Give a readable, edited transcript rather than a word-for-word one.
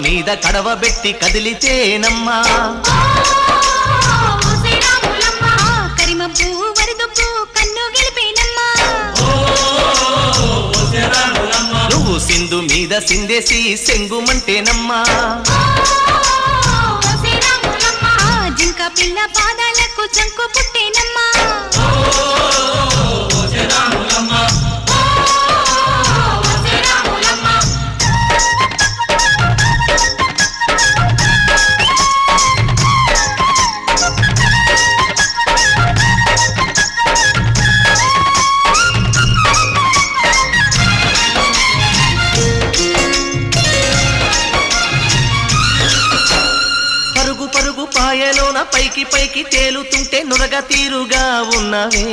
మీద కడవబెట్టి కదిలితేనమ్మా కరిమబ్బు వరదబ్బు కన్ను గెలిపేనమ్మా నువ్వు సింధు మీద సిందేసి సెంగుమంటేనమ్మా జింక పిల్ల పాదాలకు జంకు పుట్టేనమ్మా పరుగు పరుగు పాయలోన పైకి పైకి తేలుతుంటే నురగ తీరుగా ఉన్నవే